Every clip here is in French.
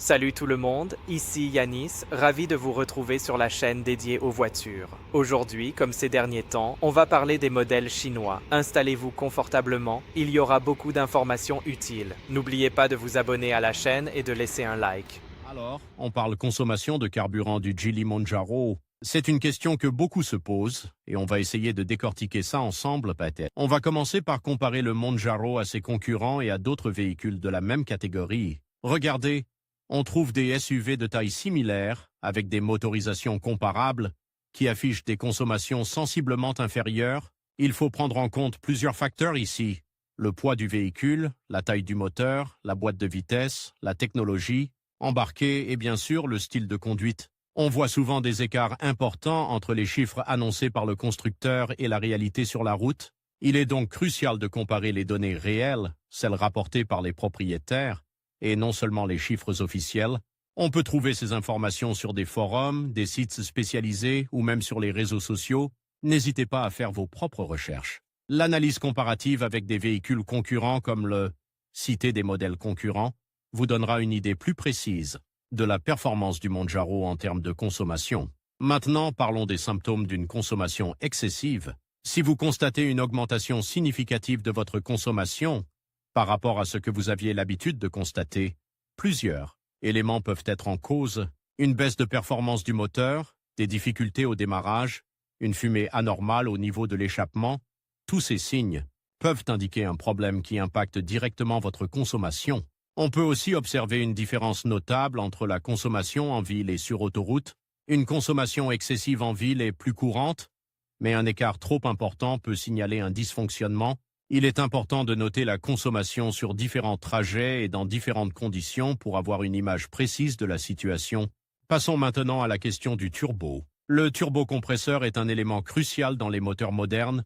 Salut tout le monde, ici Yanis, ravi de vous retrouver sur la chaîne dédiée aux voitures. Aujourd'hui, comme ces derniers temps, on va parler des modèles chinois. Installez-vous confortablement, il y aura beaucoup d'informations utiles. N'oubliez pas de vous abonner à la chaîne et de laisser un like. Alors, on parle consommation de carburant du Geely Monjaro. C'est une question que beaucoup se posent et on va essayer de décortiquer ça ensemble peut-être. On va commencer par comparer le Monjaro à ses concurrents et à d'autres véhicules de la même catégorie. Regardez, on trouve des SUV de taille similaire avec des motorisations comparables qui affichent des consommations sensiblement inférieures. Il faut prendre en compte plusieurs facteurs ici. Le poids du véhicule, la taille du moteur, la boîte de vitesse, la technologie, embarqué et bien sûr le style de conduite. On voit souvent des écarts importants entre les chiffres annoncés par le constructeur et la réalité sur la route. Il est donc crucial de comparer les données réelles, celles rapportées par les propriétaires, et non seulement les chiffres officiels. On peut trouver ces informations sur des forums, des sites spécialisés ou même sur les réseaux sociaux. N'hésitez pas à faire vos propres recherches. L'analyse comparative avec des véhicules concurrents comme le citer des modèles concurrents vous donnera une idée plus précise de la performance du Monjaro en termes de consommation. Maintenant, parlons des symptômes d'une consommation excessive. Si vous constatez une augmentation significative de votre consommation par rapport à ce que vous aviez l'habitude de constater, plusieurs éléments peuvent être en cause: une baisse de performance du moteur, des difficultés au démarrage, une fumée anormale au niveau de l'échappement. Tous ces signes peuvent indiquer un problème qui impacte directement votre consommation. On peut aussi observer une différence notable entre la consommation en ville et sur autoroute. Une consommation excessive en ville est plus courante, mais un écart trop important peut signaler un dysfonctionnement. Il est important de noter la consommation sur différents trajets et dans différentes conditions pour avoir une image précise de la situation. Passons maintenant à la question du turbo. Le turbocompresseur est un élément crucial dans les moteurs modernes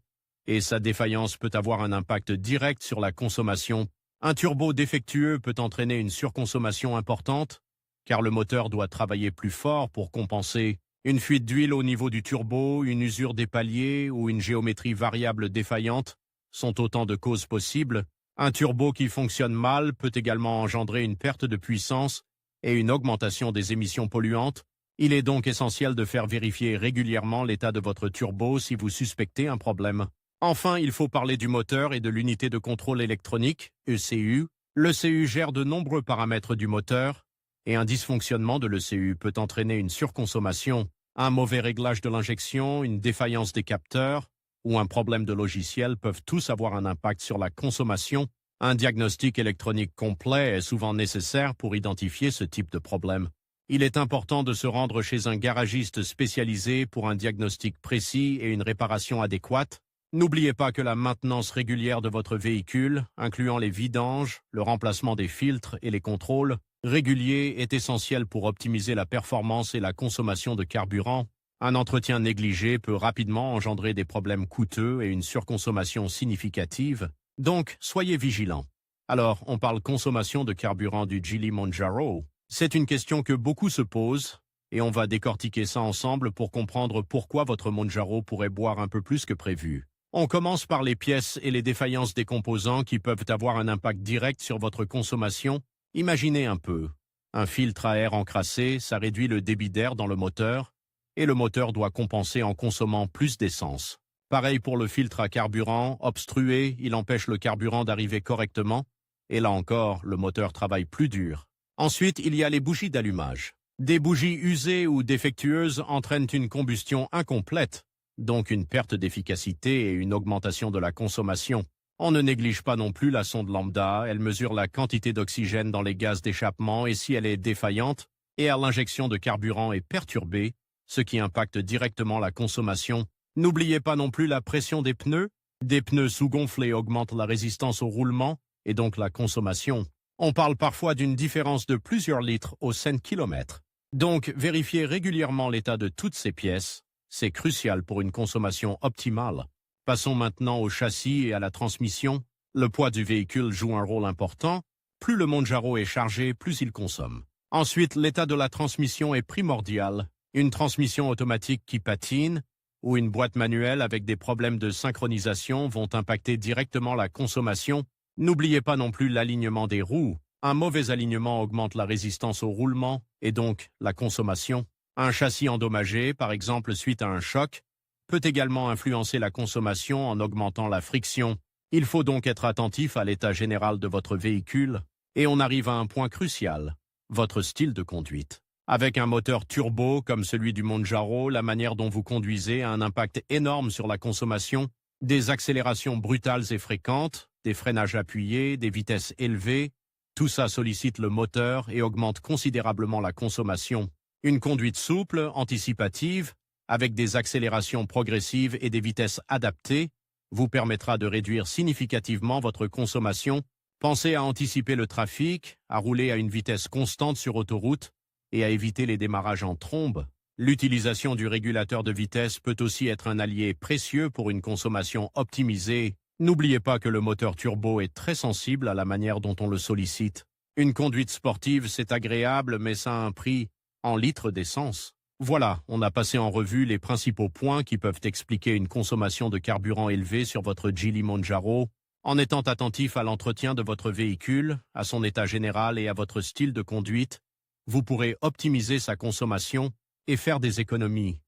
et sa défaillance peut avoir un impact direct sur la consommation. Un turbo défectueux peut entraîner une surconsommation importante, car le moteur doit travailler plus fort pour compenser. Une fuite d'huile au niveau du turbo, une usure des paliers ou une géométrie variable défaillante sont autant de causes possibles. Un turbo qui fonctionne mal peut également engendrer une perte de puissance et une augmentation des émissions polluantes. Il est donc essentiel de faire vérifier régulièrement l'état de votre turbo si vous suspectez un problème. Enfin, il faut parler du moteur et de l'unité de contrôle électronique, ECU. L'ECU gère de nombreux paramètres du moteur, et un dysfonctionnement de l'ECU peut entraîner une surconsommation, un mauvais réglage de l'injection, une défaillance des capteurs, ou un problème de logiciel peuvent tous avoir un impact sur la consommation. Un diagnostic électronique complet est souvent nécessaire pour identifier ce type de problème. Il est important de se rendre chez un garagiste spécialisé pour un diagnostic précis et une réparation adéquate. N'oubliez pas que la maintenance régulière de votre véhicule, incluant les vidanges, le remplacement des filtres et les contrôles réguliers, est essentielle pour optimiser la performance et la consommation de carburant. Un entretien négligé peut rapidement engendrer des problèmes coûteux et une surconsommation significative, donc soyez vigilants. Alors, on parle consommation de carburant du Geely Monjaro. C'est une question que beaucoup se posent, et on va décortiquer ça ensemble pour comprendre pourquoi votre Monjaro pourrait boire un peu plus que prévu. On commence par les pièces et les défaillances des composants qui peuvent avoir un impact direct sur votre consommation. Imaginez un peu. Un filtre à air encrassé, ça réduit le débit d'air dans le moteur, et le moteur doit compenser en consommant plus d'essence. Pareil pour le filtre à carburant, obstrué, il empêche le carburant d'arriver correctement, et là encore, le moteur travaille plus dur. Ensuite, il y a les bougies d'allumage. Des bougies usées ou défectueuses entraînent une combustion incomplète, donc une perte d'efficacité et une augmentation de la consommation. On ne néglige pas non plus la sonde lambda, elle mesure la quantité d'oxygène dans les gaz d'échappement et si elle est défaillante, et à l'injection de carburant est perturbée, ce qui impacte directement la consommation. N'oubliez pas non plus la pression des pneus. Des pneus sous-gonflés augmentent la résistance au roulement et donc la consommation. On parle parfois d'une différence de plusieurs litres au 5 km. Donc, vérifiez régulièrement l'état de toutes ces pièces. C'est crucial pour une consommation optimale. Passons maintenant au châssis et à la transmission. Le poids du véhicule joue un rôle important. Plus le Monjaro est chargé, plus il consomme. Ensuite, l'état de la transmission est primordial. Une transmission automatique qui patine ou une boîte manuelle avec des problèmes de synchronisation vont impacter directement la consommation. N'oubliez pas non plus l'alignement des roues. Un mauvais alignement augmente la résistance au roulement et donc la consommation. Un châssis endommagé, par exemple suite à un choc, peut également influencer la consommation en augmentant la friction. Il faut donc être attentif à l'état général de votre véhicule et on arrive à un point crucial, votre style de conduite. Avec un moteur turbo comme celui du Monjaro, la manière dont vous conduisez a un impact énorme sur la consommation. Des accélérations brutales et fréquentes, des freinages appuyés, des vitesses élevées, tout ça sollicite le moteur et augmente considérablement la consommation. Une conduite souple, anticipative, avec des accélérations progressives et des vitesses adaptées, vous permettra de réduire significativement votre consommation. Pensez à anticiper le trafic, à rouler à une vitesse constante sur autoroute et à éviter les démarrages en trombe. L'utilisation du régulateur de vitesse peut aussi être un allié précieux pour une consommation optimisée. N'oubliez pas que le moteur turbo est très sensible à la manière dont on le sollicite. Une conduite sportive, c'est agréable, mais ça a un prix en litres d'essence. Voilà, on a passé en revue les principaux points qui peuvent expliquer une consommation de carburant élevée sur votre Geely Monjaro. En étant attentif à l'entretien de votre véhicule, à son état général et à votre style de conduite, vous pourrez optimiser sa consommation et faire des économies.